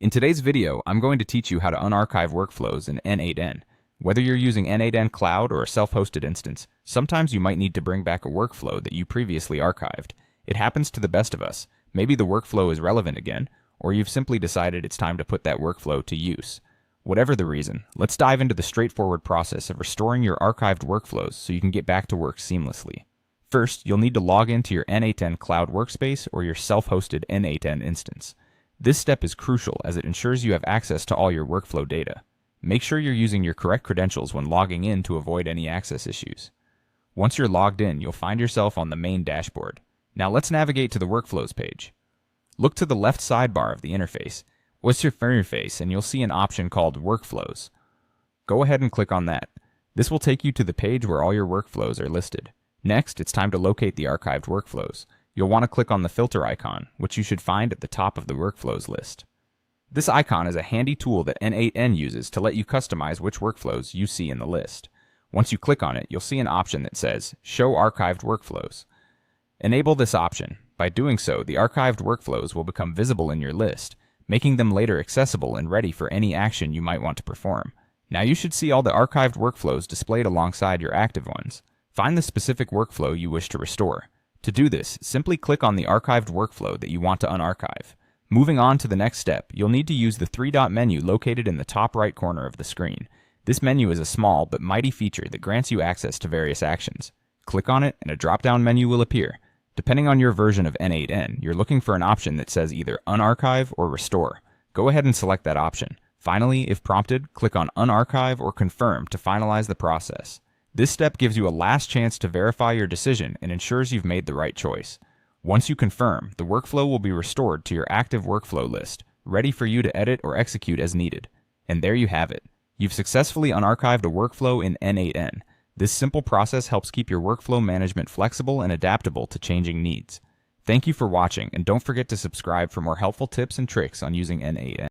In today's video, I'm going to teach you how to unarchive workflows in n8n. Whether you're using n8n Cloud or a self-hosted instance, sometimes you might need to bring back a workflow that you previously archived. It happens to the best of us. Maybe the workflow is relevant again, or you've simply decided it's time to put that workflow to use. Whatever the reason, let's dive into the straightforward process of restoring your archived workflows so you can get back to work seamlessly. First, you'll need to log into your n8n Cloud workspace or your self-hosted n8n instance. This step is crucial as it ensures you have access to all your workflow data. Make sure you're using your correct credentials when logging in to avoid any access issues. Once you're logged in, you'll find yourself on the main dashboard. Now let's navigate to the Workflows page. Look to the left sidebar of the interface. What's your interface, and you'll see an option called Workflows. Go ahead and click on that. This will take you to the page where all your workflows are listed. Next, it's time to locate the archived workflows. You'll want to click on the filter icon, which you should find at the top of the workflows list. This icon is a handy tool that n8n uses to let you customize which workflows you see in the list. Once you click on it, you'll see an option that says Show Archived Workflows. Enable this option. By doing so, the archived workflows will become visible in your list, making them later accessible and ready for any action you might want to perform. Now you should see all the archived workflows displayed alongside your active ones. Find the specific workflow you wish to restore. To do this, simply click on the archived workflow that you want to unarchive. Moving on to the next step, you'll need to use the three-dot menu located in the top right corner of the screen. This menu is a small but mighty feature that grants you access to various actions. Click on it and a drop-down menu will appear. Depending on your version of n8n, you're looking for an option that says either Unarchive or Restore. Go ahead and select that option. Finally, if prompted, click on Unarchive or Confirm to finalize the process. This step gives you a last chance to verify your decision and ensures you've made the right choice. Once you confirm, the workflow will be restored to your active workflow list, ready for you to edit or execute as needed. And there you have it. You've successfully unarchived a workflow in n8n. This simple process helps keep your workflow management flexible and adaptable to changing needs. Thank you for watching, and don't forget to subscribe for more helpful tips and tricks on using n8n.